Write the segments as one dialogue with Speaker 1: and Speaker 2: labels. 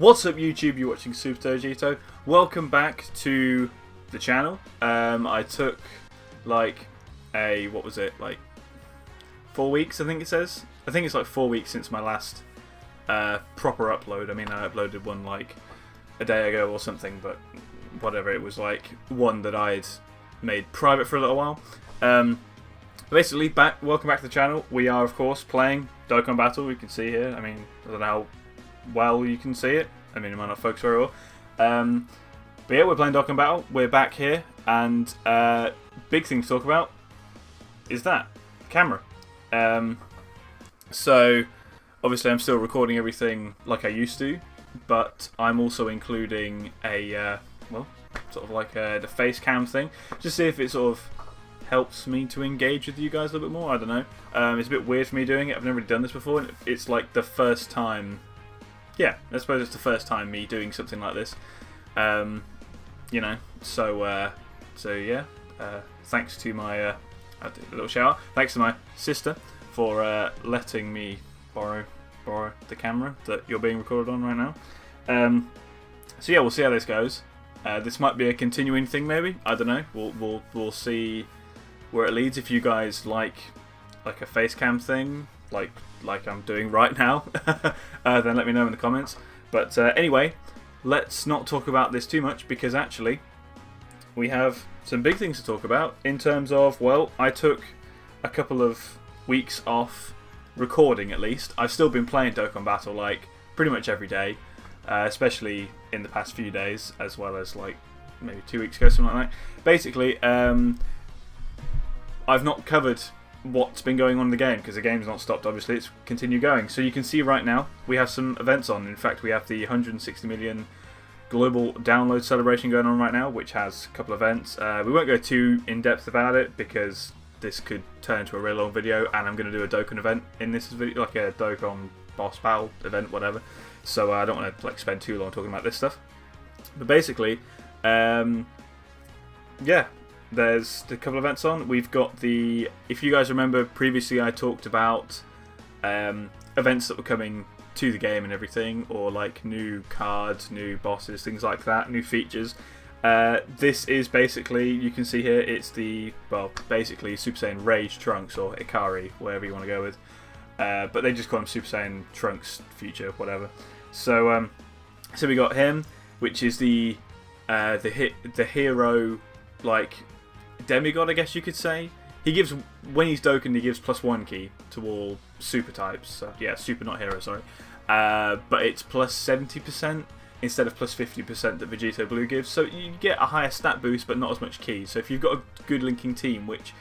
Speaker 1: What's up YouTube, you're watching SuperTogito. Welcome back to the channel. I took like what was it, like 4 weeks I think it says. I think it's like 4 weeks since my last proper upload. I mean, I uploaded one like a day ago or something, but whatever, it was like one that I'd made private for a little while. Basically, welcome back to the channel. We are of course playing Dokkan Battle, you can see here. I mean, I don't know how well you can see it. I mean, it might not focus very well. But yeah, we're playing Dokkan Battle. We're back here, and big thing to talk about is that camera. So obviously, I'm still recording everything like I used to, but I'm also including a well, sort of like the face cam thing, just to see if it sort of helps me to engage with you guys a little bit more. I don't know. It's a bit weird for me doing it. I've never really done this before, and it's like the first time. Yeah, I suppose it's the first time me doing something like this. You know, so yeah. Thanks to my a little shout out. Thanks to my sister for letting me borrow the camera that you're being recorded on right now. So yeah, we'll see how this goes. This might be a continuing thing, maybe. I don't know. We'll see where it leads. If you guys like a face cam thing, like I'm doing right now, then let me know in the comments. But anyway, let's not talk about this too much, because actually we have some big things to talk about in terms of, well, I took a couple of weeks off recording. At least I've still been playing Dokkan Battle like pretty much every day, especially in the past few days, as well as like maybe 2 weeks ago, something like that. Basically, I've not covered what's been going on in the game, because the game's not stopped. Obviously, it's continued going. So you can see right now we have some events on. In fact, we have the 160 million global download celebration going on right now, which has a couple of events. We won't go too in depth about it because this could turn into a really long video, and I'm going to do a Dokkan event in this video, like a Dokkan boss battle event, whatever. So I don't want to like spend too long talking about this stuff. But basically, yeah. There's a couple of events on. We've got the, if you guys remember previously I talked about events that were coming to the game and everything, or like new cards, new bosses, things like that, new features. This is basically, you can see here, it's the, well, basically Super Saiyan Rage Trunks, or Ikari, whatever you want to go with. But they just call him Super Saiyan Trunks Future, whatever. So so we got him, which is the hero, like demigod, I guess you could say. He gives, when he's Dokkan, he gives +1 key to all super types. So, yeah, super, not hero, sorry. But it's +70% instead of +50% that Vegito Blue gives. So you get a higher stat boost, but not as much key. So if you've got a good linking team, which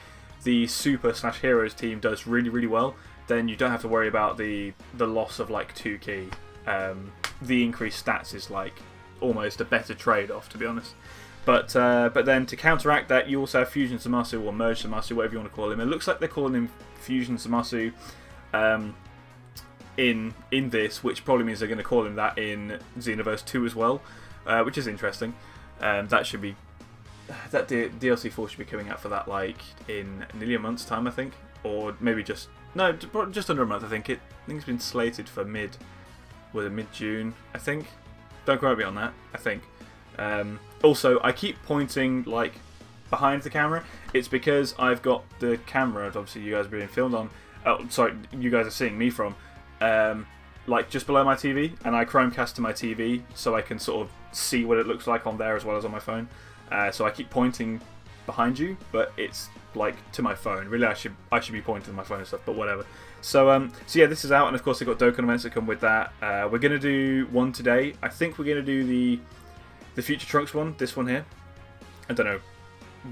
Speaker 1: the super/heroes team does really, really well, then you don't have to worry about the loss of like 2 key. The increased stats is like almost a better trade-off, to be honest. But then to counteract that, you also have Fusion Zamasu, or Merge Zamasu, whatever you want to call him. It looks like they're calling him Fusion Zamasu in this, which probably means they're going to call him that in Xenoverse 2 as well, which is interesting. That should be, that DLC 4 should be coming out for that like in nearly a month's time, I think, or maybe just under a month. I think it's been slated for mid-June, I think. Don't quote me on that. I think. Also, I keep pointing like behind the camera. It's because I've got the camera, obviously you guys are being filmed on, sorry, you guys are seeing me from, like just below my TV, and I Chromecast to my TV so I can sort of see what it looks like on there as well as on my phone. So I keep pointing behind you, but it's like to my phone. Really, I should be pointing to my phone and stuff, but whatever. So so yeah, this is out, and of course they've got Dokkan events that come with that. We're gonna do one today. I think we're gonna do the Future Trunks one, this one here. I don't know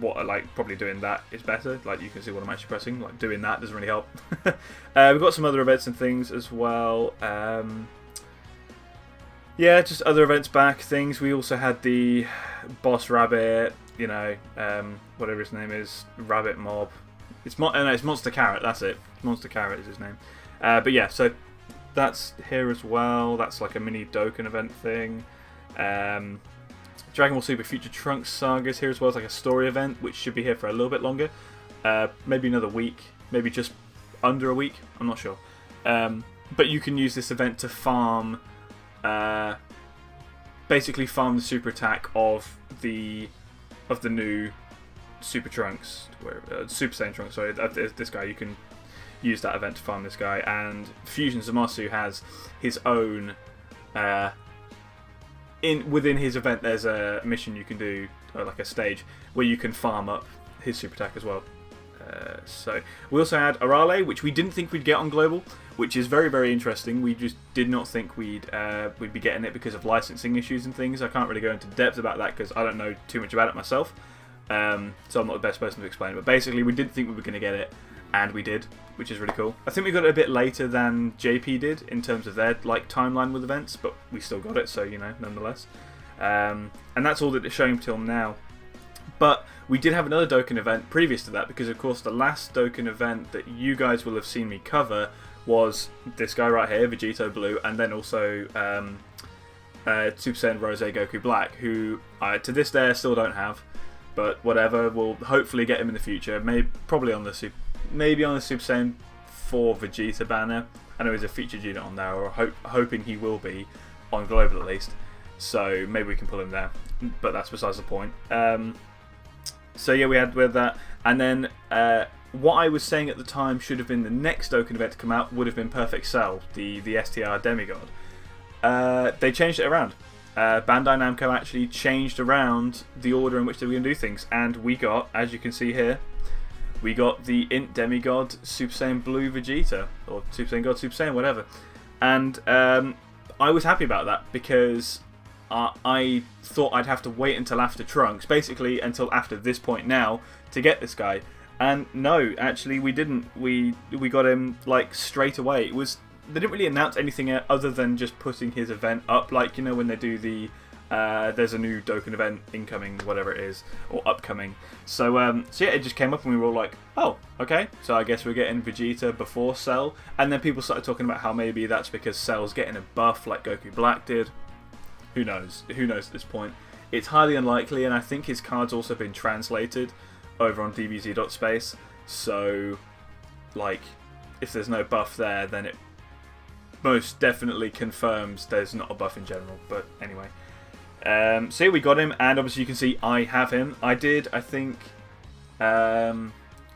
Speaker 1: what I like, probably doing that is better. Like, you can see what I'm actually pressing. Like, doing that doesn't really help. We've got some other events and things as well. Yeah, just other events back, things. We also had the Boss Rabbit, you know, whatever his name is, Rabbit Mob. It's Monster Carrot, that's it. Monster Carrot is his name. But yeah, so that's here as well. That's like a mini Dokkan event thing. Dragon Ball Super Future Trunks Saga is here as well. It's like a story event, which should be here for a little bit longer. Maybe another week. Maybe just under a week. I'm not sure. But you can use this event to farm basically farm the super attack of the new Super Trunks, Super Saiyan Trunks. Sorry, this guy. You can use that event to farm this guy, and Fusion Zamasu has his own. Within his event, there's a mission you can do, or like a stage where you can farm up his super attack as well. So we also had Arale, which we didn't think we'd get on global, which is very, very interesting. We just did not think we'd be getting it because of licensing issues and things. I can't really go into depth about that because I don't know too much about it myself, so I'm not the best person to explain it. But basically, we didn't think we were going to get it, and we did, which is really cool. I think we got it a bit later than JP did in terms of their timeline with events, but we still got it, so nonetheless. And that's all that it's showing till now. But we did have another Dokkan event previous to that, because of course the last Dokkan event that you guys will have seen me cover was this guy right here, Vegito Blue, and then also Super Saiyan Rose Goku Black, who to this day I still don't have, but whatever, we'll hopefully get him in the future. Probably on the Super Saiyan 4 Vegeta banner. I know there's a featured unit on there, or hoping he will be on global at least. So maybe we can pull him there, but that's besides the point. So yeah, we had that, and then what I was saying at the time should have been the next Dokkan event to come out would have been Perfect Cell, the STR Demigod. They changed it around. Bandai Namco actually changed around the order in which they were going to do things, and we got, as you can see here, we got the Int Demigod Super Saiyan Blue Vegeta, or Super Saiyan God Super Saiyan, whatever. And I was happy about that because I thought I'd have to wait until after Trunks, basically until after this point now, to get this guy. And no, actually we didn't. We got him like straight away. They didn't really announce anything other than just putting his event up, like when they do the there's a new Dokkan event incoming, whatever it is, or upcoming. So yeah, it just came up and we were all like, oh, okay, so I guess we're getting Vegeta before Cell. And then people started talking about how maybe that's because Cell's getting a buff like Goku Black did. Who knows? Who knows at this point? It's highly unlikely, and I think his card's also been translated over on DBZ.space. So, like, if there's no buff there, then it most definitely confirms there's not a buff in general. But anyway. So yeah, we got him, and obviously you can see I have him. I did, I think,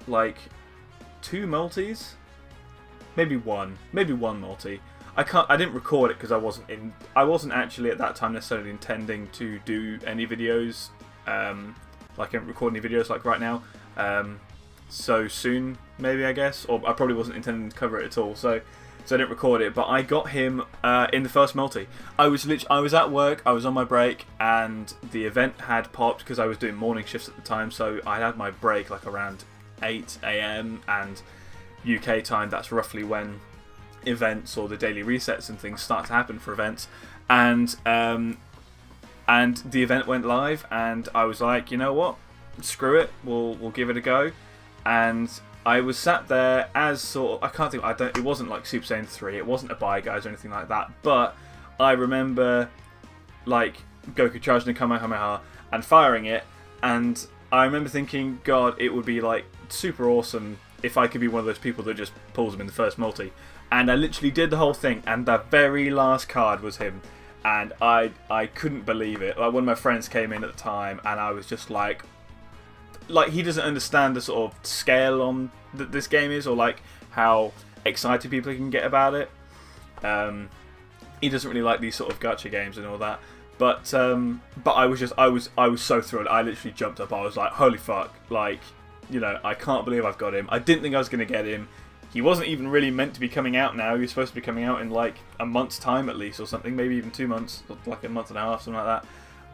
Speaker 1: like 2 multis? Maybe one multi. I didn't record it because I wasn't actually at that time necessarily intending to do any videos, like I don't record any videos like right now, so soon maybe, I guess, or I probably wasn't intending to cover it at all, so I didn't record it. But I got him in the first multi. I was at work, I was on my break, and the event had popped because I was doing morning shifts at the time, so I had my break like around 8 AM, and UK time, that's roughly when events or the daily resets and things start to happen for events, and the event went live, and I was like, you know what, screw it, we'll give it a go. And I was sat there as sort of, it wasn't like Super Saiyan 3, it wasn't a Bye Guys or anything like that, but I remember like Goku charging a Kamehameha and firing it, and I remember thinking, God, it would be like super awesome if I could be one of those people that just pulls him in the first multi. And I literally did the whole thing, and the very last card was him. And I couldn't believe it. Like, one of my friends came in at the time, and I was just like he doesn't understand the sort of scale on that this game is, or like how excited people can get about it. He doesn't really like these sort of gacha games and all that. But I was so thrilled. I literally jumped up. I was like, holy fuck! Like, I can't believe I've got him. I didn't think I was going to get him. He wasn't even really meant to be coming out now. He was supposed to be coming out in like a month's time at least, or something, maybe even 2 months, like a month and a half, something like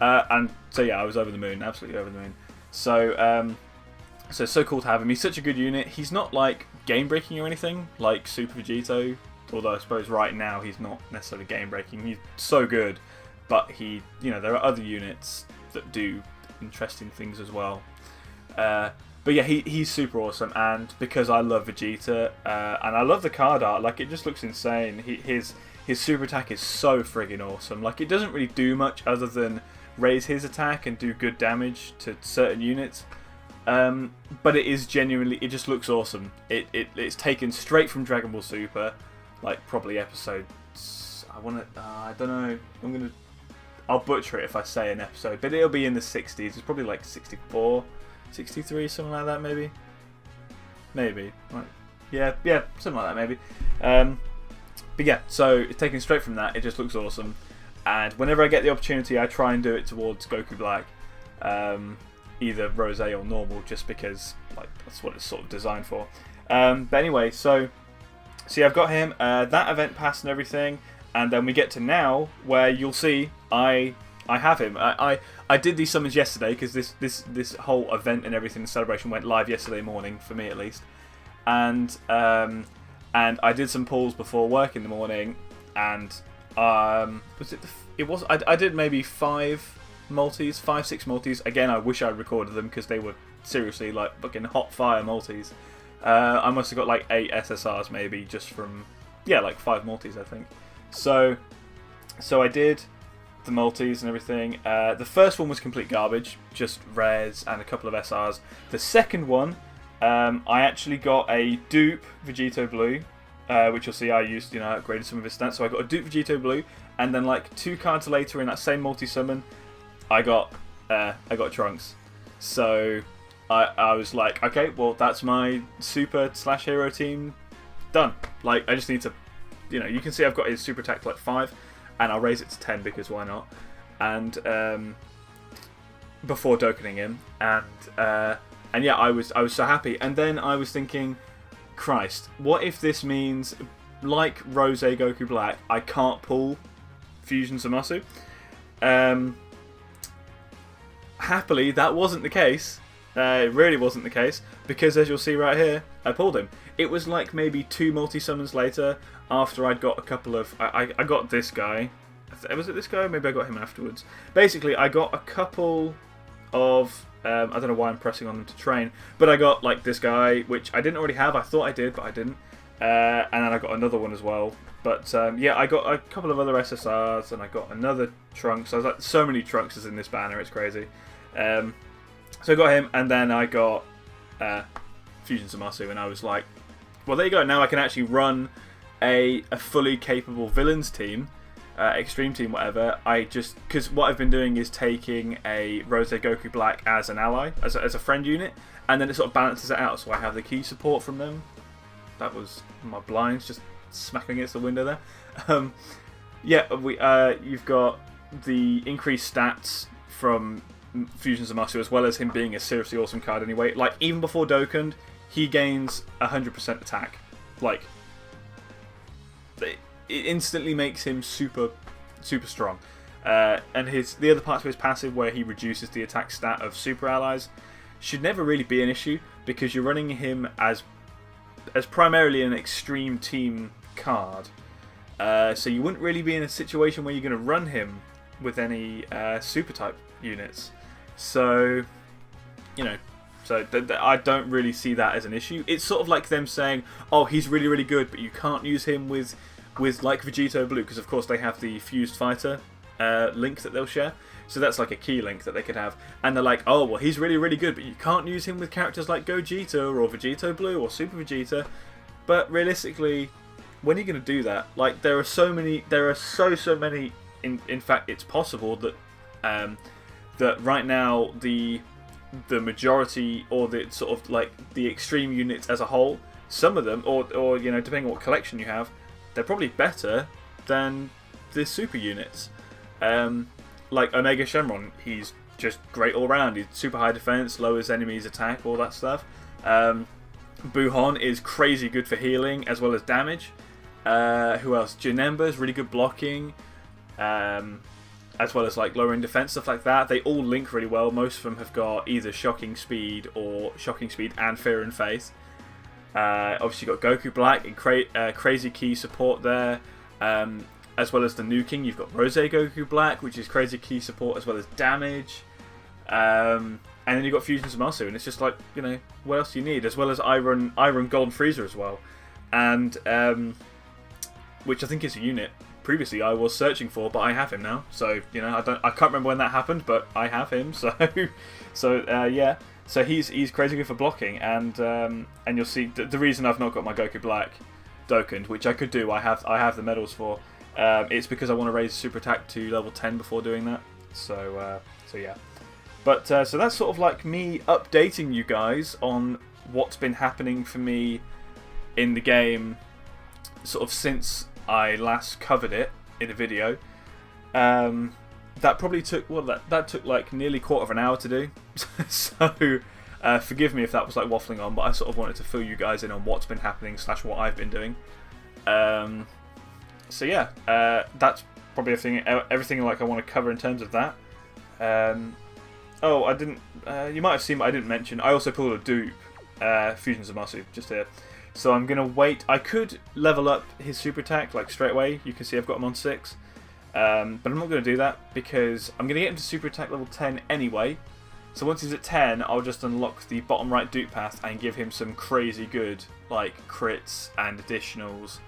Speaker 1: that. And so yeah, I was over the moon, absolutely over the moon. So it's so cool to have him. He's such a good unit. He's not like game breaking or anything like Super Vegito, although I suppose right now he's not necessarily game breaking. He's so good, but there are other units that do interesting things as well. But yeah, he's super awesome, and because I love Vegeta, and I love the card art, like, it just looks insane. His super attack is so friggin' awesome. Like, it doesn't really do much other than raise his attack and do good damage to certain units. But it is genuinely, it just looks awesome. It's taken straight from Dragon Ball Super, like probably episodes, I don't know, I'll butcher it if I say an episode, but it'll be in the 60s. It's probably like 64, 63, something like that, maybe. Maybe. Yeah, something like that, maybe. But yeah, so taken straight from that, it just looks awesome. And whenever I get the opportunity, I try and do it towards Goku Black, either Rose or normal, just because like that's what it's sort of designed for. But anyway, so yeah, I've got him. That event passed and everything, and then we get to now where you'll see I have him. I did these summons yesterday because this whole event and everything, the celebration went live yesterday morning for me at least, and I did some pulls before work in the morning, and I did maybe 5, 6 multis. Again, I wish I recorded them because they were seriously like fucking hot fire multis. I must have got like 8 SSRs maybe just from like 5 multis I think. So I did the multis and everything. The first one was complete garbage, just rares and a couple of SRs. The second one, I actually got a dupe Vegito Blue, which you'll see I used, upgraded some of his stats. So I got a dupe Vegito Blue, and then like 2 cards later in that same multi-summon, I got Trunks. So I was like, okay, well that's my super/hero team done. Like I just need to, you can see I've got his super attack to like 5, and I'll raise it to 10 because why not? And before Dokkaning him, and yeah, I was so happy. And then I was thinking, Christ, what if this means, like Rose Goku Black, I can't pull Fusion Zamasu? Happily, that wasn't the case. It really wasn't the case, because as you'll see right here, I pulled him. It was like maybe 2 multi-summons later, after I'd got a couple of... I got this guy. Was it this guy? Maybe I got him afterwards. Basically, I got a couple of... I don't know why I'm pressing on them to train, but I got like this guy, which I didn't already have. I thought I did, but I didn't. And then I got another one as well. But yeah, I got a couple of other SSRs, and I got another Trunks. I was like, so many Trunkses in this banner, it's crazy. So I got him, and then I got Fusion Zamasu, and I was like, well, there you go. Now I can actually run a fully capable villains team, extreme team, whatever. Because what I've been doing is taking a Rose Goku Black as an ally, as a friend unit, and then it sort of balances it out. So I have the key support from them. That was my blinds just smacking against the window there. Yeah, you've got the increased stats from Fusion Zamasu, as well as him being a seriously awesome card anyway. Like, even before Dokkan, he gains 100% attack. Like, it instantly makes him super strong. And the other parts of his passive, where he reduces the attack stat of super allies, should never really be an issue, because you're running him as primarily an extreme team card. So you wouldn't really be in a situation where you're going to run him with any super type units. So, I don't really see that as an issue. It's sort of like them saying, oh, he's really, really good, but you can't use him with like Vegito Blue, because of course they have the Fused Fighter link that they'll share. So that's like a key link that they could have. And they're like, oh, well, he's really, really good, but you can't use him with characters like Gogeta or Vegito Blue or Super Vegeta. But realistically, when are you going to do that? Like, there are so many, in fact, it's possible that that right now the majority, or the sort of like the extreme units as a whole, some of them, or depending on what collection you have, they're probably better than the super units. Like Omega Shenron, he's just great all round. He's super high defense, lowers enemies' attack, all that stuff. Buhon is crazy good for healing as well as damage. Who else? Janemba is really good blocking, as well as like lowering defense, stuff like that. They all link really well. Most of them have got either shocking speed and fear and faith. Obviously, you've got Goku Black and crazy key support there. As well as the nuking, you've got Rose Goku Black, which is crazy key support as well as damage. And then you've got Fusion Zamasu, and it's just like, what else do you need? As well as I run Golden Frieza as well. And which I think is a unit previously I was searching for, but I have him now. So, I can't remember when that happened, but I have him. So yeah. So he's crazy good for blocking, and you'll see the reason I've not got my Goku Black Dokkan, which I could do, I have the medals for, It's because I want to raise super attack to level 10 before doing that. So yeah. But so that's sort of like me updating you guys on what's been happening for me in the game, sort of since I last covered it in a video. That probably took that took like nearly quarter of an hour to do. So forgive me if that was like waffling on, but I sort of wanted to fill you guys in on what's been happening / what I've been doing. So yeah, that's probably everything like I want to cover in terms of that. Oh, I didn't. You might have seen, but I didn't mention. I also pulled a dupe, Fusion Zamasu, just here. So I'm gonna wait. I could level up his super attack like straight away. You can see I've got him on 6, but I'm not gonna do that because I'm gonna get him to super attack level 10 anyway. So once he's at 10, I'll just unlock the bottom right dupe path and give him some crazy good like crits and additionals.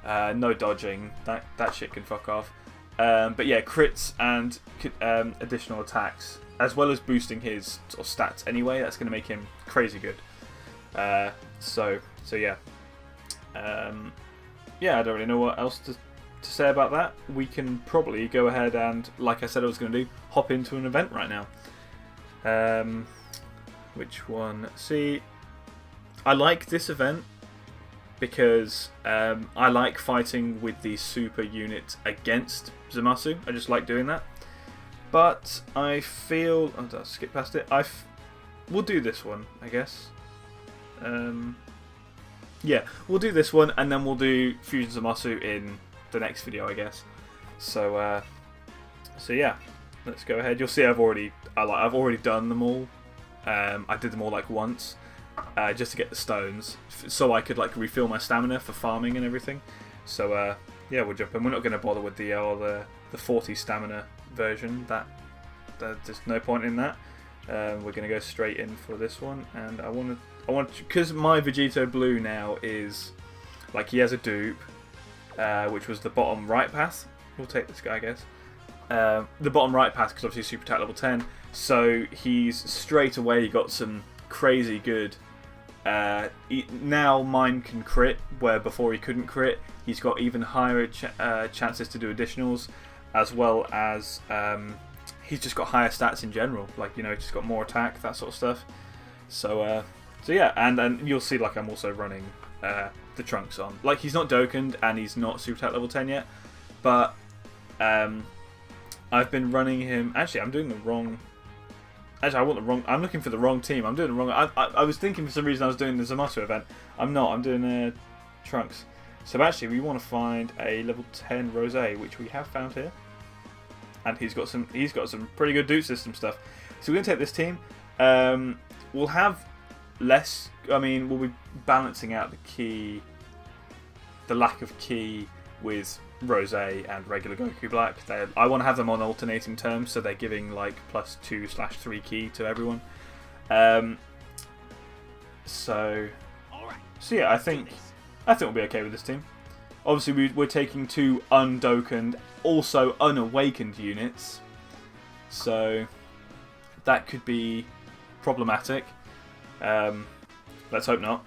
Speaker 1: No dodging. That shit can fuck off. But yeah, crits and additional attacks, as well as boosting his sort of stats anyway. That's going to make him crazy good. So yeah. Yeah, I don't really know what else to say about that. We can probably go ahead and, like I said I was going to do, hop into an event right now. Which one? See, I like this event because I like fighting with the super unit against Zamasu. I just like doing that. But I feel... Oh, did I skip past it? We'll do this one, I guess. Yeah, we'll do this one, and then we'll do Fusion Zamasu in the next video, I guess. So yeah, let's go ahead. You'll see I've already done them all. I did them all like once, just to get the stones, so I could like refill my stamina for farming and everything. So yeah, we'll jump in. We're not going to bother with the 40 stamina version. There's no point in that. We're going to go straight in for this one, and I want because my Vegito Blue now is like he has a dupe, which was the bottom right path. We'll take this guy, I guess. The bottom right path, because obviously super attack level 10, so he's straight away got some crazy good. Now mine can crit, where before he couldn't crit. He's got even higher chances to do additionals, as well as he's just got higher stats in general. Like, you know, just got more attack, that sort of stuff. So yeah, and you'll see like I'm also running the Trunks on. Like, he's not Dokkan and he's not super attack level 10 yet, but I've been running him. Actually, I'm doing the wrong. Actually, I'm looking for the wrong team. I'm doing the wrong. I was thinking for some reason I was doing the Zamasu event. I'm not. I'm doing Trunks. So actually, we want to find a level 10 Rose, which we have found here, and he's got some pretty good dupe system stuff. So we're gonna take this team. We'll have less. I mean, we'll be balancing out the lack of key with Rose and regular Goku Black. I want to have them on alternating terms, so they're giving like +2/3 key to everyone. So yeah, I think we'll be okay with this team. Obviously, we're taking 2 undokkened, also unawakened units, so that could be problematic. Let's hope not.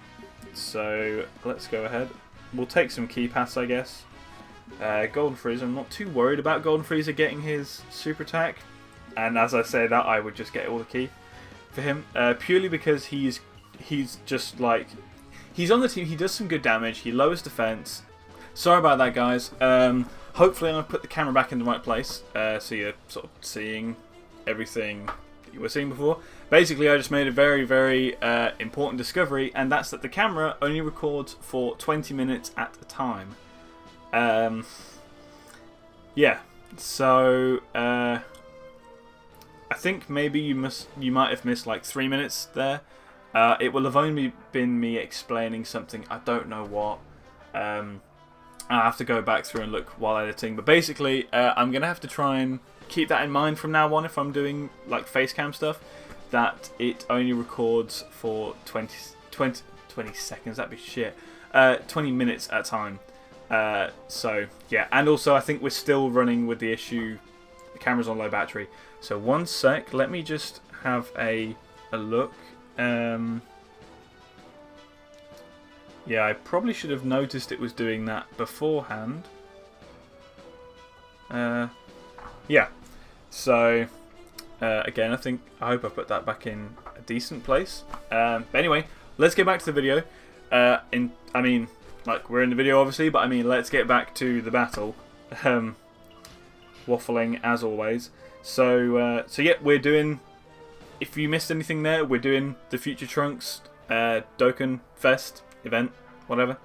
Speaker 1: So let's go ahead. We'll take some key paths, I guess. Golden Frieza, I'm not too worried about Golden Frieza getting his super attack, and as I say that, I would just get all the key for him, purely because he's just like, he's on the team, he does some good damage, he lowers defense. Sorry about that, guys. Hopefully I've put the camera back in the right place, so you're sort of seeing everything that you were seeing before. Basically, I just made a very, very important discovery, and that's that the camera only records for 20 minutes at a time. Yeah, so I think maybe you might have missed like 3 minutes there. It will have only been me explaining something, I don't know what. I have to go back through and look while editing, but basically I'm gonna have to try and keep that in mind from now on if I'm doing like face cam stuff, that it only records for 20 seconds, that'd be shit, 20 minutes at a time. So yeah, and also I think we're still running with the issue, the camera's on low battery. So one sec, let me just have a look. Yeah, I probably should have noticed it was doing that beforehand. Yeah. So again, I hope I put that back in a decent place. But anyway, let's get back to the video. I mean, like, we're in the video obviously, but I mean, let's get back to the battle. Waffling as always. So yeah, we're doing. If you missed anything there, we're doing the Future Trunks Dokkan Fest event, whatever.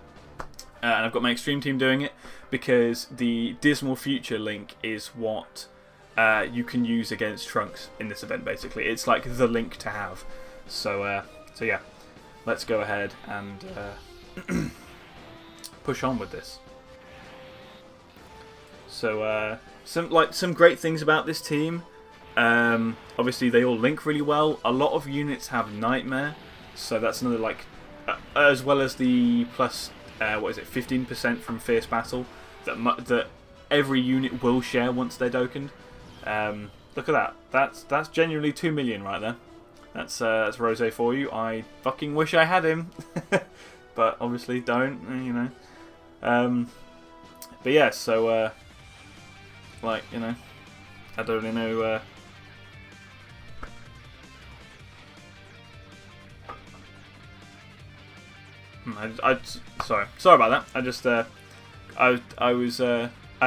Speaker 1: And I've got my Extreme team doing it because the Dismal Future link is what you can use against Trunks in this event. Basically, it's like the link to have. So yeah, let's go ahead and push on with this. So some great things about this team. Obviously, they all link really well. A lot of units have Nightmare, so that's another like, as well as the plus. What is it? 15% from Fierce Battle that every unit will share once they're Dokkaned. Look at that. That's genuinely 2 million right there. That's Rose for you. I fucking wish I had him, but obviously don't. You know. But yeah. So like, you know, I don't really know. Sorry about that. I just I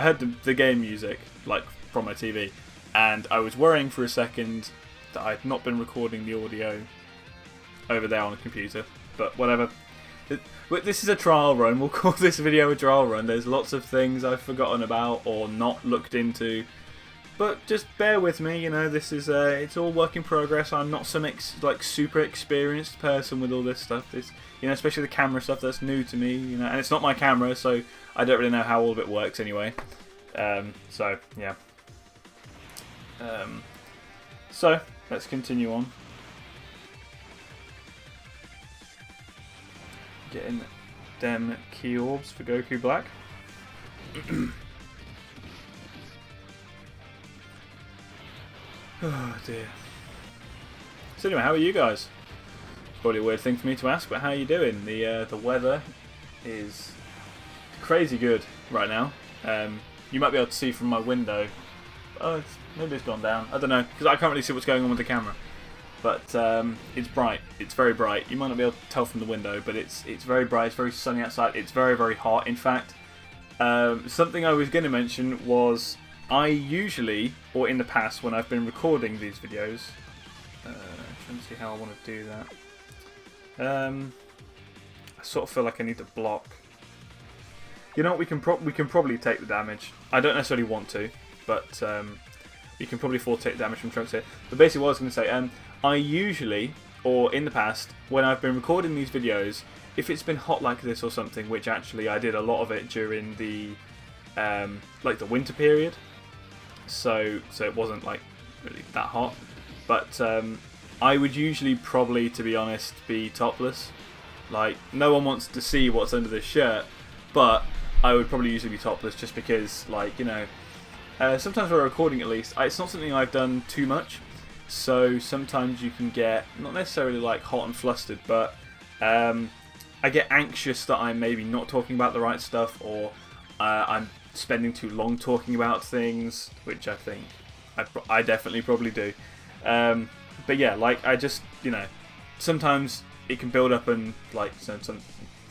Speaker 1: heard the game music like from my TV, and I was worrying for a second that I'd not been recording the audio over there on the computer. But whatever. This is a trial run. We'll call this video a trial run. There's lots of things I've forgotten about or not looked into. But just bear with me, you know, this is it's all work in progress. I'm not some like super experienced person with all this stuff. This, you know, especially the camera stuff, that's new to me, you know, and it's not my camera, so I don't really know how all of it works anyway. So yeah. So let's continue on. Getting them key orbs for Goku Black. Oh dear. So anyway, how are you guys? Probably a weird thing for me to ask, but how are you doing? The weather is crazy good right now. You might be able to see from my window. Oh, maybe it's gone down. I don't know, because I can't really see what's going on with the camera. But it's bright. It's very bright. You might not be able to tell from the window, but it's very bright. It's very sunny outside. It's very, very hot. In fact, something I was going to mention was I usually, or in the past when I've been recording these videos, trying to see how I want to do that. I sort of feel like I need to block. You know what? We can probably take the damage. I don't necessarily want to, but you can probably afford to take the damage from Trunks here. But basically, what I was going to say, I usually, or in the past, when I've been recording these videos, if it's been hot like this or something, which actually I did a lot of it during the like the winter period. So it wasn't like really that hot, but I would usually probably, to be honest, be topless. Like, no one wants to see what's under this shirt, but I would probably usually be topless just because, like, you know, sometimes when I'm recording at least, it's not something I've done too much, so sometimes you can get, not necessarily like hot and flustered, but I get anxious that I'm maybe not talking about the right stuff, or I'm spending too long talking about things, which I think I definitely probably do. But yeah, like, I just, you know, sometimes it can build up and, like, some sounds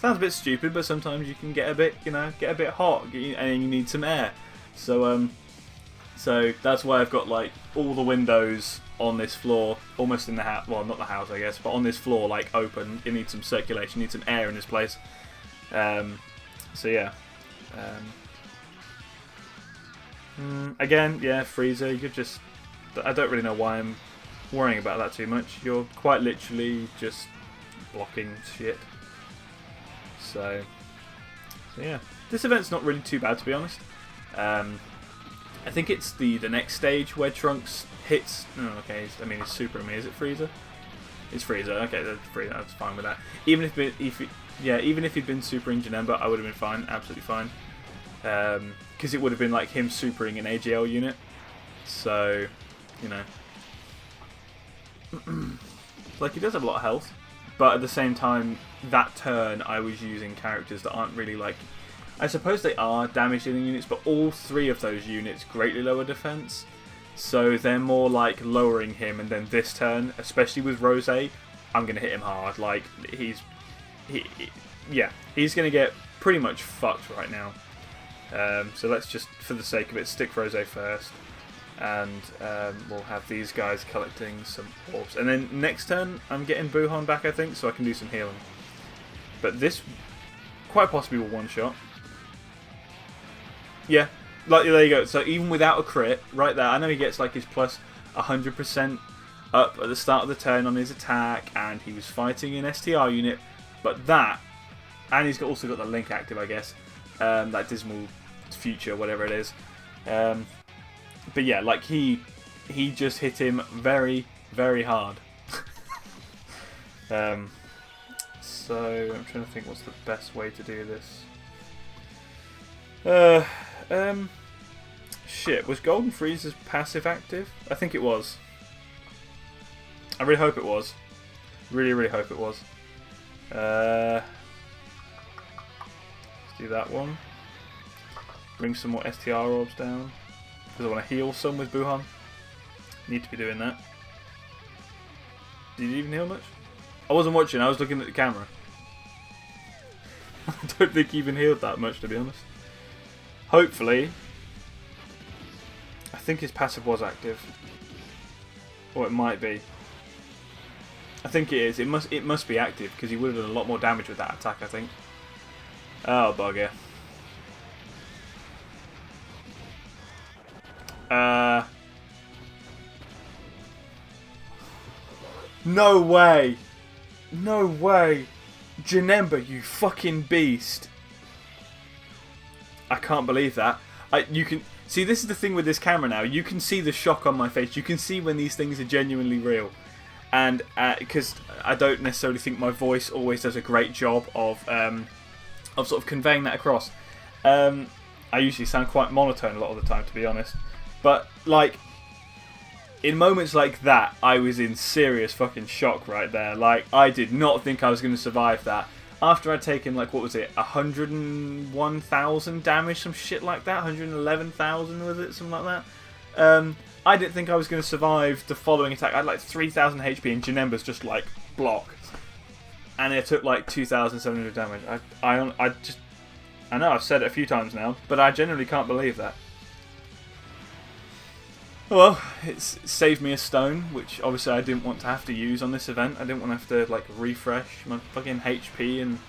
Speaker 1: a bit stupid, but sometimes you can get a bit, you know, get a bit hot and you need some air. So so that's why I've got like all the windows on this floor, almost in the house, well, not the house I guess, but on this floor, like, open. You need some circulation, you need some air in this place. So yeah. Again, yeah, Frieza, you could just, I don't really know why I'm worrying about that too much. You're quite literally just blocking shit. So yeah, this event's not really too bad, to be honest. I think it's the next stage where Trunks hits. Oh, okay, I mean, it's Super. I mean, is it Frieza? It's Frieza. Okay, that's Frieza. That's fine with that. Even if he'd been Super in Janemba, I would have been fine, absolutely fine. Because it would have been like him supering an AGL unit. So, you know, like, he does have a lot of health, but at the same time, that turn I was using characters that aren't really like I suppose they are damage dealing units, but all 3 of those units greatly lower defense. So they're more like lowering him, and then this turn, especially with Rose, I'm going to hit him hard. Like, he's going to get pretty much fucked right now. So let's just, for the sake of it, stick Rose first. And we'll have these guys collecting some orbs. And then next turn, I'm getting Buhan back, I think, so I can do some healing. But this quite possibly will one-shot. Yeah, like, there you go. So even without a crit, right there, I know he gets like his plus 100% up at the start of the turn on his attack, and he was fighting an STR unit, but that, and he's also got the link active, I guess, that Dismal Future, whatever it is. But yeah, like he just hit him very, very hard. So I'm trying to think what's the best way to do this. Shit, was Golden Freeze's passive active? I think it was. I really hope it was. Really, really hope it was. Let's do that one. Bring some more STR orbs down. Because I want to heal some with Buhan. Need to be doing that. Did you even heal much? I wasn't watching, I was looking at the camera. I don't think he even healed that much, to be honest. Hopefully. I think his passive was active. Or it might be. I think it is. It must be active, because he would have done a lot more damage with that attack, I think. Oh, bugger. No way! No way! Janemba, you fucking beast! I can't believe that. You can see, this is the thing with this camera now. You can see the shock on my face. You can see when these things are genuinely real, and because I don't necessarily think my voice always does a great job of sort of conveying that across. I usually sound quite monotone a lot of the time, to be honest. But like, in moments like that, I was in serious fucking shock right there. Like, I did not think I was going to survive that. After I'd taken, like, what was it, 101,000 damage, some shit like that, 111,000 was it, something like that. I didn't think I was going to survive the following attack. I had like 3,000 HP and Janemba's just like block, and it took like 2,700 damage. I know I've said it a few times now, but I genuinely can't believe that. Well, it's saved me a stone, which obviously I didn't want to have to use on this event. I didn't want to have to like refresh my fucking HP and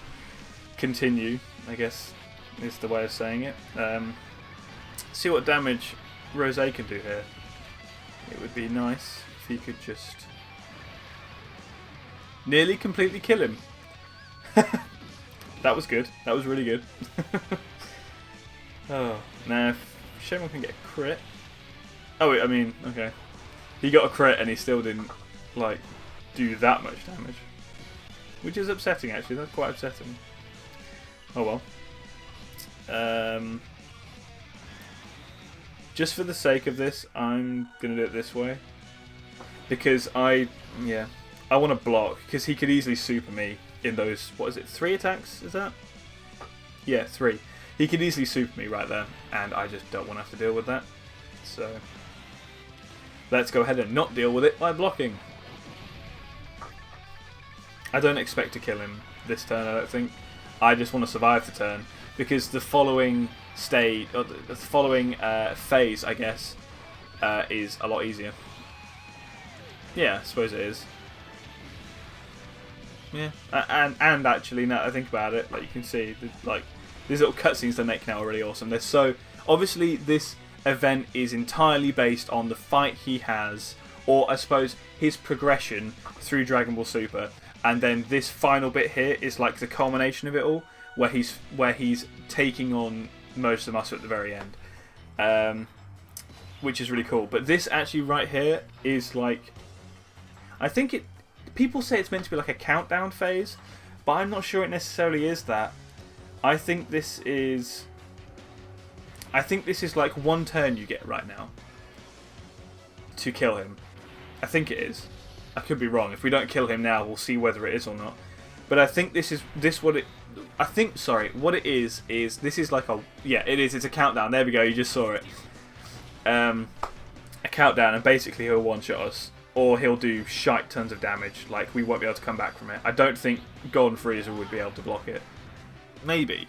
Speaker 1: continue, I guess is the way of saying it. See what damage Rose can do here. It would be nice if he could just nearly completely kill him. That was good. That was really good. Oh, now if Shenmue can get a crit. Oh wait, I mean, okay. He got a crit and he still didn't, like, do that much damage. Which is upsetting, actually. That's quite upsetting. Oh well. Just for the sake of this, I'm going to do it this way. Because I want to block. Because he could easily super me in those, what is it, 3 attacks? Is that? Yeah, 3. He could easily super me right there. And I just don't want to have to deal with that. So let's go ahead and not deal with it by blocking. I don't expect to kill him this turn, I don't think. I just want to survive the turn, because the following stage, or the following phase, I guess, is a lot easier. Yeah, I suppose it is. Yeah, and actually, now that I think about it, like you can see, like these little cutscenes they make now are really awesome. They're so obviously this event is entirely based on the fight he has, or I suppose his progression through Dragon Ball Super, and then this final bit here is like the culmination of it all, where he's taking on Zamasu at the very end, which is really cool. But this actually right here is like, I think it. People say it's meant to be like a countdown phase, but I'm not sure it necessarily is that. I think this is like one turn you get right now to kill him. I think it is. I could be wrong. If we don't kill him now, we'll see whether it is or not. But I think this is what it. I think, sorry, what it is this is like a, yeah, it is, it's a countdown. There we go, you just saw it. A countdown, and basically he'll one-shot us, or he'll do shite tons of damage. Like, we won't be able to come back from it. I don't think Golden Frieza would be able to block it. Maybe.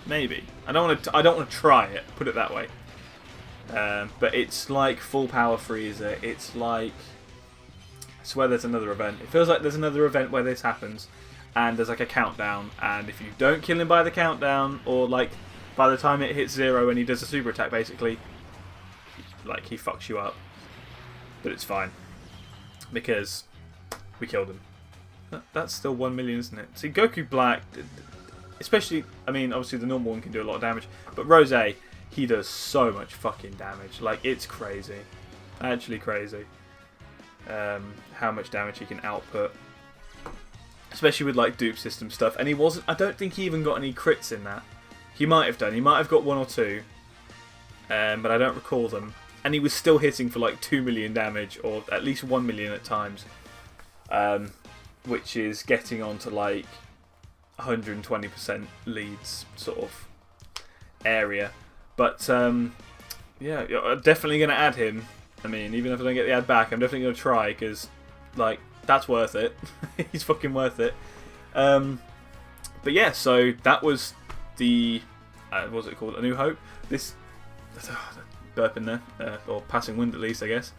Speaker 1: I don't want to try it, put it that way. But it's like full power Frieza. It's like, I swear there's another event. It feels like there's another event where this happens, and there's like a countdown, and if you don't kill him by the countdown, or like by the time it hits 0 and he does a super attack, basically, like, he fucks you up. But it's fine, because we killed him. That's still 1 million, isn't it? See, Goku Black, especially, I mean, obviously the normal one can do a lot of damage, but Rose, he does so much fucking damage. Like, it's crazy. Actually crazy. How much damage he can output. Especially with, like, dupe system stuff. And he wasn't, I don't think he even got any crits in that. He might have done. He might have got 1 or 2. But I don't recall them. And he was still hitting for, like, 2 million damage, or at least 1 million at times. Which is getting on to, like, 120% leads sort of area. But, yeah, I'm definitely going to add him. I mean, even if I don't get the ad back, I'm definitely going to try, because, like, that's worth it. He's fucking worth it. But yeah, so that was the, what was it called? A New Hope? This, burp in there, or passing wind at least, I guess.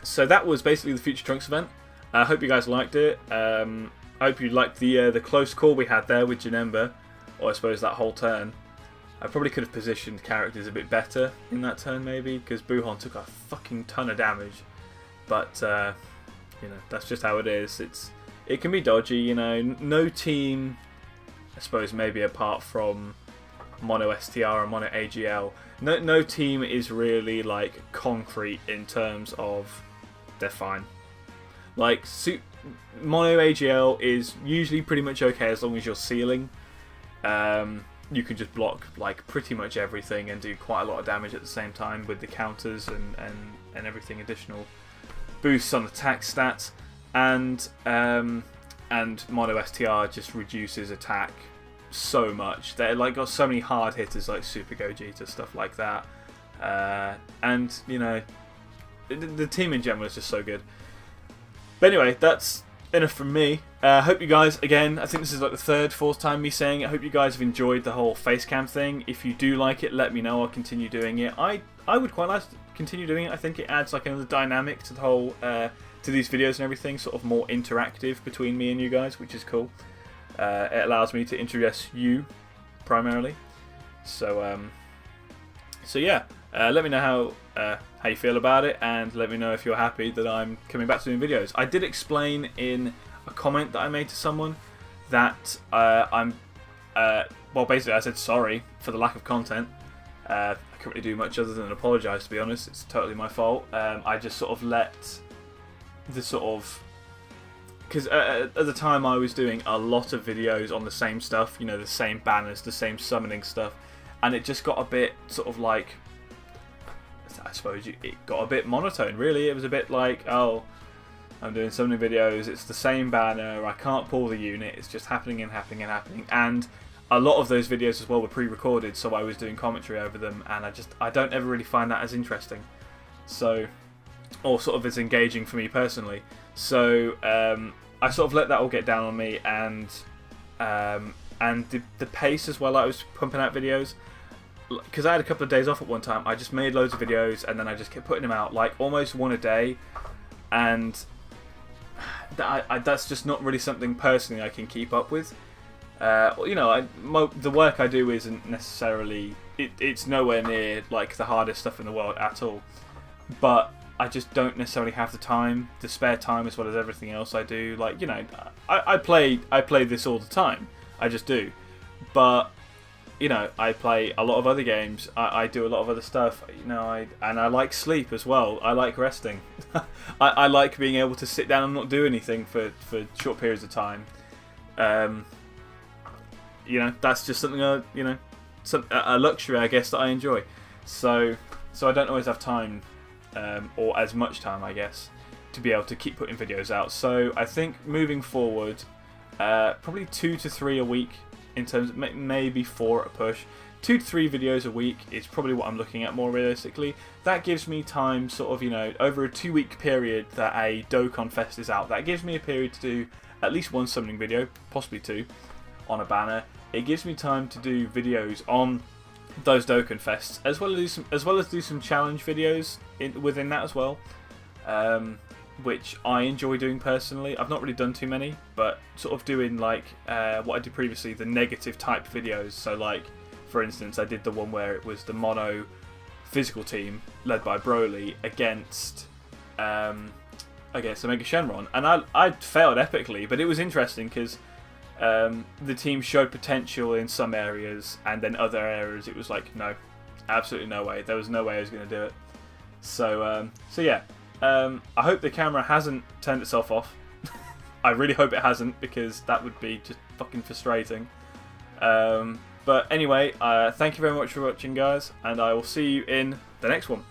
Speaker 1: So that was basically the Future Trunks event. I hope you guys liked it. I hope you liked the close call we had there with Janemba, or I suppose that whole turn. I probably could have positioned characters a bit better in that turn, maybe, because Buhon took a fucking ton of damage. But you know, that's just how it is. It can be dodgy, you know. No team, I suppose, maybe apart from Mono STR and Mono AGL, no team is really like concrete in terms of they're fine. Like Mono AGL is usually pretty much okay as long as you're sealing. You can just block like pretty much everything and do quite a lot of damage at the same time with the counters and everything additional boosts on attack stats, and Mono STR just reduces attack so much. They're like got so many hard hitters like Super Gogeta, stuff like that, and you know, the team in general is just so good. But anyway, that's enough from me. Hope you guys, again, I think this is like the third, fourth time me saying it, I hope you guys have enjoyed the whole face cam thing. If you do like it, let me know. I'll continue doing it. I would quite like to continue doing it. I think it adds like another dynamic to the whole, to these videos and everything, sort of more interactive between me and you guys, which is cool. It allows me to introduce you primarily. So yeah, let me know how you feel about it, and let me know if you're happy that I'm coming back to doing videos. I did explain in a comment that I made to someone that well, basically I said sorry for the lack of content. I couldn't really do much other than apologise, to be honest. It's totally my fault. I just sort of let the sort of, because at the time I was doing a lot of videos on the same stuff, you know, the same banners, the same summoning stuff, and it just got a bit sort of like, I suppose it got a bit monotone, really. It was a bit like, oh, I'm doing summoning videos, it's the same banner, I can't pull the unit, it's just happening and happening and happening. And a lot of those videos as well were pre-recorded, so I was doing commentary over them, and I don't ever really find that as interesting. So, or sort of as engaging for me personally. So, I sort of let that all get down on me, and the pace as well. I was pumping out videos, because I had a couple of days off at one time. I just made loads of videos, and then I just kept putting them out, like almost one a day, and that's just not really something personally I can keep up with. You know, the work I do isn't necessarily, it's nowhere near like the hardest stuff in the world at all, but I just don't necessarily have the time, the spare time, as well as everything else I do. Like, you know, I play this all the time, I just do, but you know, I play a lot of other games, I do a lot of other stuff, you know, and I like sleep as well. I like resting. I like being able to sit down and not do anything for short periods of time. You know, that's just something a luxury, I guess, that I enjoy. So I don't always have time, or as much time, I guess, to be able to keep putting videos out. So I think moving forward, probably 2 to 3 a week in terms of maybe 4 at a push. 2 to 3 videos a week is probably what I'm looking at more realistically. That gives me time, sort of, you know, over a 2-week period that a Dokkan Fest is out. That gives me a period to do at least 1 summoning video, possibly 2, on a banner. It gives me time to do videos on those Dokkan Fests, as well as do some challenge videos within that as well, which I enjoy doing personally. I've not really done too many, but sort of doing like what I did previously, the negative type videos. So like, for instance, I did the one where it was the mono physical team led by Broly against the Mega Shenron, and I failed epically, but it was interesting because the team showed potential in some areas, and then other areas it was like, no, absolutely no way. There was no way I was going to do it. So yeah, I hope the camera hasn't turned itself off. I really hope it hasn't, because that would be just fucking frustrating. But anyway, thank you very much for watching, guys, and I will see you in the next one.